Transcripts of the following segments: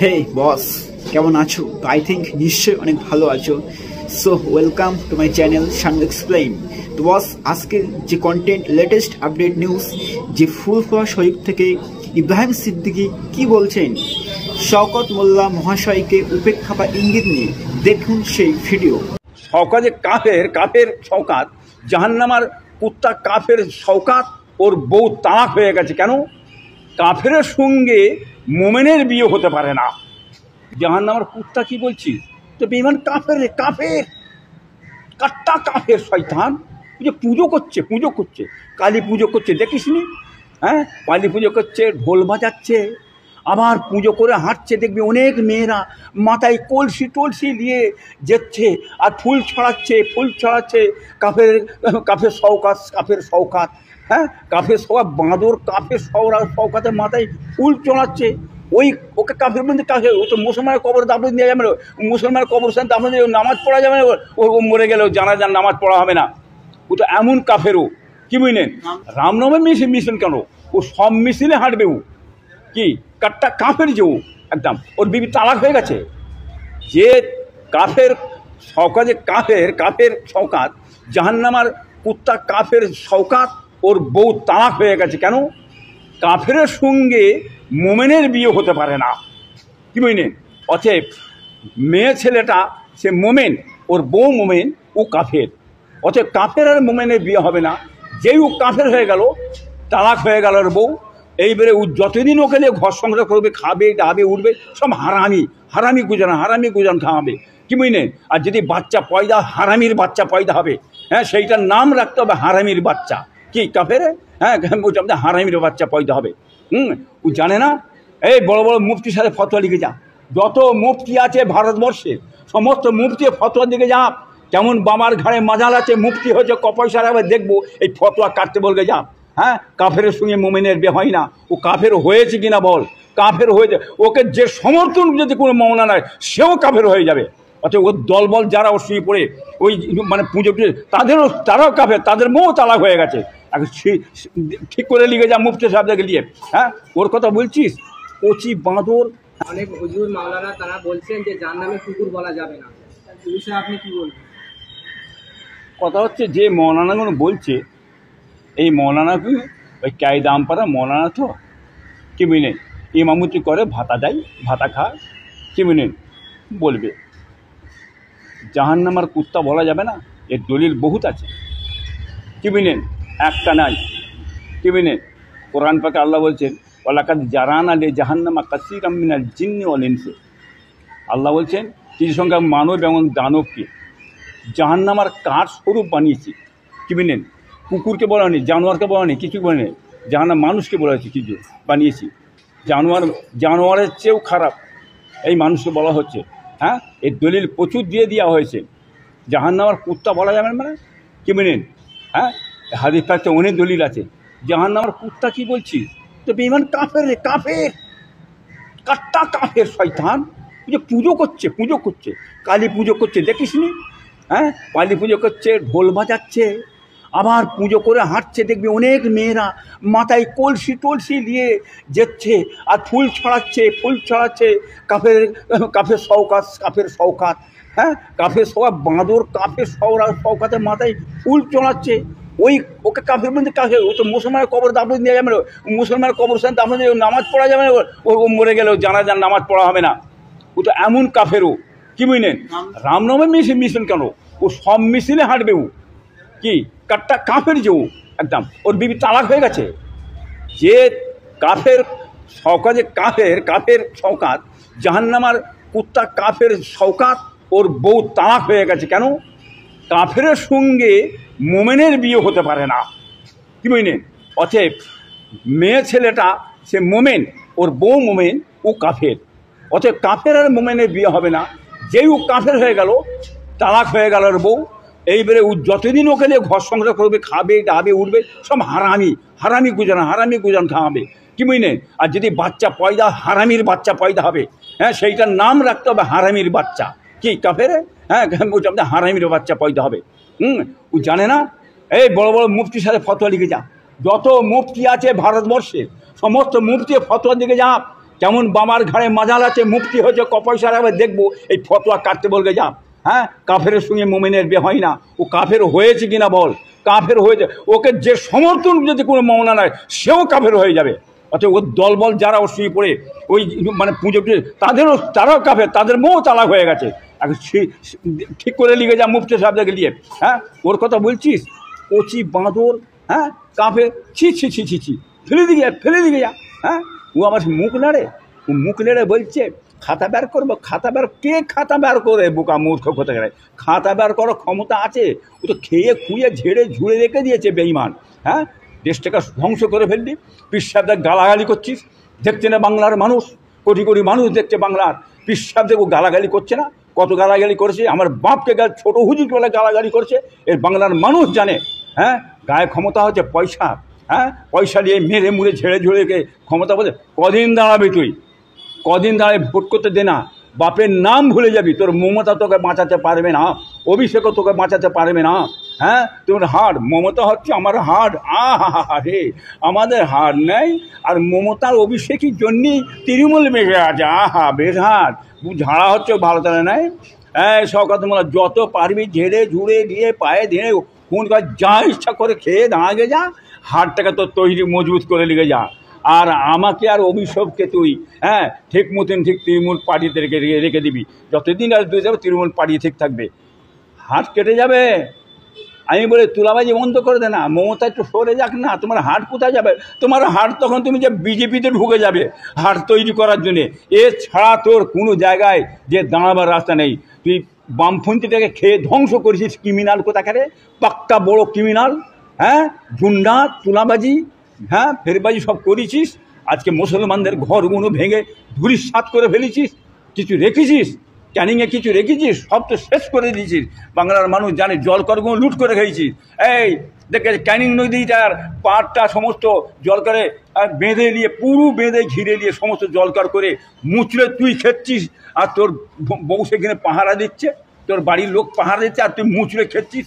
হে বস, কেমন আছো? I think নিশ্চয়ই অনেক ভালো আছো। So welcome to my channel Shanu explain. তো বস, আজকে যে কন্টেন্ট লেটেস্ট আপডেট নিউজ, যে ফুলফুয়া শরীফ থেকে ইব্রাহিম সিদ্দিকী কি বলছেন শওকত মোল্লা মহাশয়কে উপেক্ষা বা ইঙ্গিত নিয়ে, দেখুন সেই ভিডিও। শওকাতে কাফের শওকাত, জাহান্নামার কুত্তা কাফের শওকাত, ওর বউ তালাক হয়ে গেছে। কেন? কাফের সঙ্গে মোমেনের বিয়ে হতে পারে না। জাহান্নামার কুত্তা কি বলছিস? তো বেঈমান কাফের কাট্টা কাফের শয়তান। পুজো করছে কালী পুজো করছে, দেখিস নি? হ্যাঁ, কালী পুজো করছে, ঢোল বাজাচ্ছে, আবার পুজো করে হাঁটছে। দেখবি অনেক মেয়েরা মাথায় কলসি দিয়ে যেচ্ছে আর ফুল ছড়াচ্ছে। কাফের শওকাত, হ্যাঁ, কাফের শওকাত বাঁদর, কাফের শওকাতের মাথায় ফুল চড়াচ্ছে। ওকে কাফের বলতে ও তো মুসলমানের কবর দাফন দেওয়া যাবে না, মুসলমানের কবরস্থান দাফন দিয়ে নামাজ পড়া যাবে না, ও মরে গেলেও জানাজার নামাজ পড়া হবে না। ও তো এমন কাফেরও, কি বুঝলেন? রামনামে মিশন কেন? ও সব মিছিলে হাঁটবে। ও কি কাট্টা কাফের যে, ও একদম। ওর বিবি তালাক হয়ে গেছে। যে কাফের শওকাত, জাহান্নামার কুত্তা কাফের শওকাত, ওর বউ তালাক হয়ে গেছে। কেন? কাফের সঙ্গে মোমেনের বিয়ে হতে পারে না, কি বুঝলেন? অতএব মেয়ে ছেলেটা সে মোমেন, ওর বউ মোমেন, ও কাফের। অতএব কাফের আর মোমেনের বিয়ে হবে না। যেই ও কাফের হয়ে গেল, তালাক হয়ে গেল ওর বউ, এইবারে ও যতদিন ওকে নিয়ে ঘর সংসার করবে, খাবে দাবে উঠবে, সব হারামি গুজান খাওয়াবে, কি বুঝলেন? আর যদি বাচ্চা পয়দা, হারামির বাচ্চা পয়দা হবে, হ্যাঁ, সেইটার নাম রাখতে হবে হারামির বাচ্চা। কি কাফের? হ্যাঁ, হারামির বাচ্চা পয়দা হবে। ও জানে না? এই বড় বড় মুফতির সাথে ফতোয়া লিখে যা। যত মুফতি আছে ভারতবর্ষে, সমস্ত মুফতি ফতোয়া দিকে যা। কেমন বাবার ঘাড়ে মাজাল আছে, মুফতি হয়েছে, পয়সা রাখবে, দেখবো এই ফতোয়া কাটতে বলবে যা। হ্যাঁ, কাফের সঙ্গে মোমেনের বিয়ে হয় না। ও কাফের হয়েছে কিনা বল। কাফের হয়েছে, ওকে যে সমর্থন যদি কোনো মৌলানা নয়, সেও কাফের হয়ে যাবে। অর্থাৎ ওর দলবল যারা ওর সঙ্গে পড়ে ওই মানে পুজো তারাও কাফের, তাদের বউ তালাক হয়ে গেছে। ঠিক করে লিখে যা মুফতি সাহেবদেরকে নিয়ে। হ্যাঁ, ওর কথা বলছিস? কচি বাঁদর। অনেক হুজুর মাওলানা তারা বলছেন যে জাহান্নামে কুকুর বলা যাবে না। এই বিষয়ে আপনি কি বলবেন? কথা হচ্ছে, যে মৌলানাগুলো বলছে, এই মৌলানাকে ওই কায়দামপাড়া মৌলানা তো, কি বুঝলেন? ইমামতি করে, ভাতা দেয়, ভাতা খায়, কি বুঝলেন? বলবে জাহান্নামার কুত্তা বলা যাবে না, এর দলিল বহুত আছে, কি বুঝলেন? একটা নাই, কি বুঝলেন? কোরআন পাকে আল্লাহ বলছেন, ওয়ালাকাদ জারানা লি জাহান্নামা কাসীরাম মিনাল জিন্নি ওয়াল ইনসি। আল্লাহ বলছেন কিছু সংখ্যক মানব এবং দানবকে জাহান্নামার কাঠ স্বরূপ বানিয়েছি, কি বুঝলেন? কুকুরকে বলা নেই, জানোয়ারকে বলা নেই, কিছু বলে নেই, জাহান্নাম মানুষকে বলা হয়েছে, কিছু বানিয়েছি। জানোয়ারের চেয়েও খারাপ এই মানুষকে বলা হচ্ছে। হ্যাঁ, এর দলিল প্রচুর দিয়ে দেওয়া হয়েছে। জাহান্নামার কুত্তা বলা যাবে না, কি বুঝলেন? হ্যাঁ, হাদিস পাকে অনেক দলিল আছে। জাহান্নামার কুত্তা কি বলছিস? তো বেঈমান কাফের কাট্টা কাফের শয়তান। পুজো করছে কালী পুজো করছে, দেখিস নি? হ্যাঁ, কালী পুজো করছে, ঢোল বাজাচ্ছে, আবার পুজো করে হাঁটছে। দেখবি অনেক মেয়েরা মাথায় কলসি দিয়ে যেচ্ছে আর ফুল ছড়াচ্ছে। কাফের শওকাত, হ্যাঁ, কাফের শওকাত বাঁদর, কাফের শওকাতের মাথায় ফুল চড়াচ্ছে। ওকে কাফের বলতে ও তো মুসলমানের কবর দাফন দেওয়া যাবে না, মুসলমানের কবরস্থান দাফন দিয়ে নামাজ পড়া যাবে না, ও মরে গেলেও জানাজার নামাজ পড়া হবে না। ও তো এমন কাফেরও, কি বুঝলেন? রামনামে মিশন কেন? ও সব মিছিলে হাঁটবে। ও কি কাট্টা কাফের যে, ও একদম। ওর বিবি তালাক হয়ে গেছে। যে কাফের শওকাত, জাহান্নামার কুত্তা কাফের শওকাত, ওর বউ তালাক হয়ে গেছে। কেন? কাফের সঙ্গে মোমেনের বিয়ে হতে পারে না, কি বুঝলেন? অতএব মেয়ে ছেলেটা সে মোমেন, ওর বউ মোমেন, ও কাফের। অতএব কাফের আর মোমেনের বিয়ে হবে না। যেই ও কাফের হয়ে গেল, তালাক হয়ে গেল ওর বউ, এইবারে ও যতদিন ওকে নিয়ে ঘর সংসার করবে, খাবে দাবে উঠবে, সব হারামি গুজান খাওয়াবে, কি বুঝলেন? আর যদি বাচ্চা পয়দা, হারামির বাচ্চা পয়দা হবে, হ্যাঁ, সেইটার নাম রাখতে হবে হারামির বাচ্চা। কি কাফের? হ্যাঁ, হারামির বাচ্চা পয়দা হবে। ও জানে না? এই বড় বড় মুফতির সাথে ফতোয়া লিখে যা। যত মুফতি আছে ভারতবর্ষে, সমস্ত মুফতি ফতোয়া দিকে যা। কেমন বাবার ঘাড়ে মাজাল আছে, মুক্তি হয়েছে, কপয়সার আবার দেখবো এই ফতোয়া কাটতে বলবে যা। হ্যাঁ, কাফেরের সঙ্গে মোমেনের বিয়ে হয় না। ও কাফের হয়েছে কিনা বল, কাফের হয়েছে, ওকে যে সমর্থন যদি কোনো মাওলানা নয় সেও কাফের হয়ে যাবে। অর্থাৎ ওর দলবল যারা ওর সঙ্গে পড়ে ওই মানে পুজো তারাও কাফের, তাদের মৌ তালাক হয়ে গেছে। ঠিক করে লিখে যা মুফতি সাহেবদেরকে নিয়ে। হ্যাঁ, ওর কথা বলছিস, কচি বাঁদর, হ্যাঁ কাফের, ছি ছি ছি ছি ছি, ফেলে দিকে যা। হ্যাঁ, ও আমার মুখ নাড়ে, ও মুখ নেড়ে বলছে খাতা বের করবো। খাতা বের, কে খাতা বের করে? বোকা মূর্খ কোথা গেলে খাতা বের করার ক্ষমতা আছে? ও তো খেয়ে খুঁয়ে ঝেড়ে ঝুড়ে রেখে দিয়েছে বেঈমান। হ্যাঁ, দেশটাকে ধ্বংস করে ফেললি, পীর সাহেবদের গালাগালি করছিস। দেখছে না বাংলার মানুষ, কোটি কোটি মানুষ দেখছে বাংলার পীর সাহেবদের, ও গালাগালি করছে না? কত গালাগালি করেছে, আমার বাপকে ছোটো হুজুর বলে গালাগালি করছে। এর বাংলার মানুষ জানে। হ্যাঁ, গায়ে ক্ষমতা হচ্ছে পয়সা। হ্যাঁ, পয়সা দিয়ে মেরে মুড়ে ঝেড়ে ঝুড়ে ক্ষমতা বলে কদিন দাঁড়াবি তুই? কদিন দাঁড়ায় ভোট করতে দে না, বাপের নাম ভুলে যাবি। তোর মমতা তোকে বাঁচাতে পারবে না, অভিষেকও তোকে বাঁচাতে পারবে না। হ্যাঁ, তোমার হাড়, মমতা হচ্ছে আমার হাড়। রে, আমাদের হাড় নেই, আর মমতার অভিষেকের জন্যই তৃণমূল বেঁচে আছে। বেহার ঝাড়া হচ্ছে ভালো তাহলে নাই। হ্যাঁ, শওকত মোল্লা যত পারবি ঝেড়ে ঝুড়ে দিয়ে পায়ে দিয়ে কোন কাজ যা ইচ্ছা করে খেয়ে দাঁড়াগে যা, হাড়টাকে তোর তৈরি মজবুত করে লিখে যা। আর আমাকে আর অভিষেককে তুই হ্যাঁ ঠিক মতন ঠিক তৃণমূল পার্টিতে রেখে দিবি। যতদিন আর দুই যাবে তৃণমূল পার্টি ঠিক থাকবে, হাত কেটে যাবে। আমি বলে তুলাবাজি বন্ধ করে দে না, মমতা একটু সরে যাক না। তোমার হাট কোথায় যাবে? তোমার হাট তখন তুমি যে বিজেপিতে ঢুকে যাবে হাট তৈরি করার জন্যে। এছাড়া তোর কোনো জায়গায় যে দাঁড়াবার রাস্তা নেই। তুই বামপন্থীটাকে খেয়ে ধ্বংস করেছিস, ক্রিমিনাল কোথাকারে, পাক্কা বড় ক্রিমিনাল। হ্যাঁ, গুন্ডা, তুলাবাজি, হ্যাঁ ফেরবাজি সব করেছিস। আজকে মুসলমানদের ঘরগুলো ভেঙে ধুলিস্যাৎ করে ফেলেছিস। কিছু রেখেছিস ক্যানিংয়ে, কিছু রেখেছিস? সব তো শেষ করে দিয়েছিস। বাংলার মানুষ জানে জলকরগুলো লুট করে খেয়েছিস। এই দেখে ক্যানিং নদীটার পাড়টা সমস্ত জলকরে বেঁধে নিয়ে, পুরো বেঁধে ঘিরে দিয়ে সমস্ত জলকর করে মুচড়ে তুই খেচ্ছিস। আর তোর বউ সেখানে পাহারা দিচ্ছে, তোর বাড়ির লোক পাহারা দিচ্ছে, আর তুই মুচড়ে খেচ্ছিস।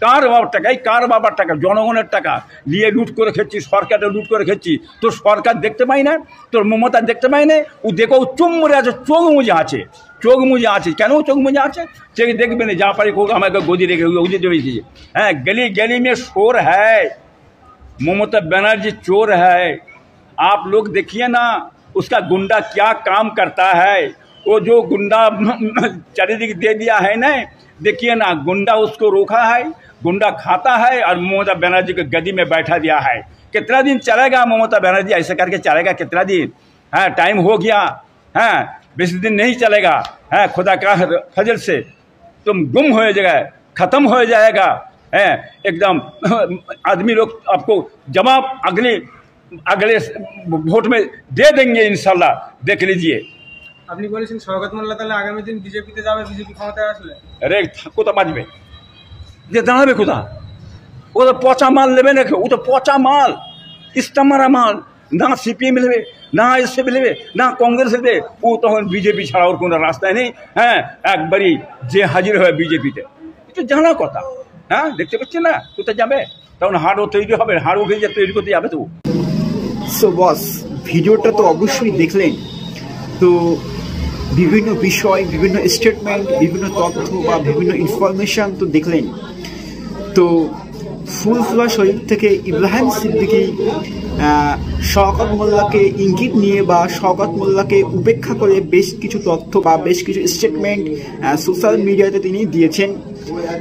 কার বাবার টাকা? এই কার বাবার টাকা? জনগণের টাকা নিয়ে লুট করে খেচ্ছিস, সরকারটা লুট করে খেচ্ছিস। তোর সরকার দেখতে পাই না, তোর মমতা দেখতে পাই না। ও দেখো চোখ মরে আছে, চোখ মুজে আছে, চোখ মুজে আছে। কেন চোখ মুজে আছে? সে দেখবে না, যা পারি হোক আমাকে গদি রেখে উজে চলেছে। হ্যাঁ, गली गली में शोर है, ममता बनर्जी चोर है। आप लोग देखिए ना उसका गुंडा क्या काम करता है। वो जो गुंडा चारिदिक दे दिया है ना, देखिए ना, गुंडा उसको रोका है, गुंडा खाता है, और ममता बनर्जी को गदी में बैठा दिया है। कितना दिन चलेगा ममता बनर्जी ऐसे करके? चलेगा कितना दिन? हाँ, टाइम हो गया। हाँ, बेसी दिन नहीं चलेगा। हाँ, खुदा का फजल से तुम गुम हो जाएगा, ख़त्म हो जाएगा। है एकदम। आदमी लोग आपको जवाब अगले वोट में दे देंगे इंशाल्लाह, देख लीजिए। আপনি বলেছেন শওকত মোল্লা তাহলে আগামী দিন বিজেপিতে যাবে, বিজেপি ক্ষমতায় আসলে? আরে কোথা বাঁচবে, যে দাঁড়াবে কোথা? ও তো পচা মাল নেবে না, ও তো পচা মাল, ইস্তামারা মাল। না সিপিএম নেবে, না এসএফ নেবে, না কংগ্রেস নেবে। ও তখন বিজেপি ছাড়া ওর কোনো রাস্তায় নেই। হ্যাঁ, একবারই যে হাজির হয় বিজেপিতে, এটা জানা কথা। হ্যাঁ, দেখতে পাচ্ছি না কোথায় যাবে? তখন হাড়ও তৈরি হবে, হাড়ও খেয়ে যে তৈরি করতে যাবে তো। সো বস, ভিডিওটা তো অবশ্যই দেখলেন। তো বিভিন্ন বিষয়, বিভিন্ন স্টেটমেন্ট, বিভিন্ন তথ্য বা বিভিন্ন ইনফরমেশান তো দেখলেন। তো ফুলফুলা শরীফ থেকে ইব্রাহিম সিদ্দিকী শওকত মোল্লাকে ইঙ্গিত নিয়ে বা শওকত মোল্লাকে উপেক্ষা করে বেশ কিছু তথ্য বা বেশ কিছু স্টেটমেন্ট সোশ্যাল মিডিয়াতে তিনি দিয়েছেন।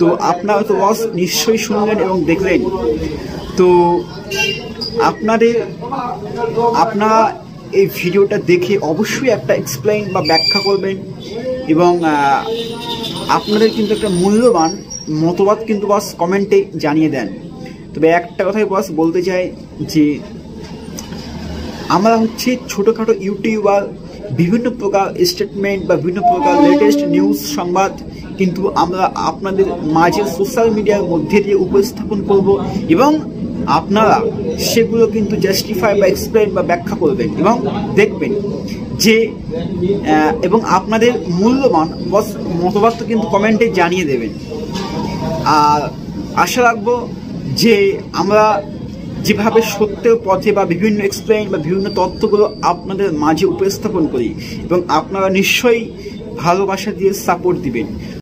তো আপনারা তো বস নিশ্চয়ই শুনলেন এবং দেখলেন। তো আপনারা এই ভিডিওটা দেখে অবশ্যই একটা এক্সপ্লেইন বা ব্যাখ্যা করবেন, এবং আপনাদের কিন্তু একটা মূল্যবান মতবাদ কিন্তু বস কমেন্টে জানিয়ে দেন। তবে একটা কথাই বস বলতে চাই যে আমরা হচ্ছে ছোটোখাটো ইউটিউবার, বিভিন্ন প্রকার স্টেটমেন্ট বা বিভিন্ন প্রকার লেটেস্ট নিউজ সংবাদ কিন্তু আমরা আপনাদের মাঝে সোশ্যাল মিডিয়ার মধ্যে দিয়ে উপস্থাপন করব, এবং আপনারা সেগুলো কিন্তু জাস্টিফাই বা এক্সপ্লেন বা ব্যাখ্যা করবেন এবং দেখবেন যে, এবং আপনাদের মূল্যবান বস মতবাদ তো কিন্তু কমেন্টে জানিয়ে দেবেন। আর আশা রাখবো যে আমরা যেভাবে সত্যের পথে বা বিভিন্ন এক্সপ্লেইন বা বিভিন্ন তথ্যগুলো আপনাদের মাঝে উপস্থাপন করি, এবং আপনারা নিশ্চয়ই ভালোবাসা দিয়ে সাপোর্ট দিবেন।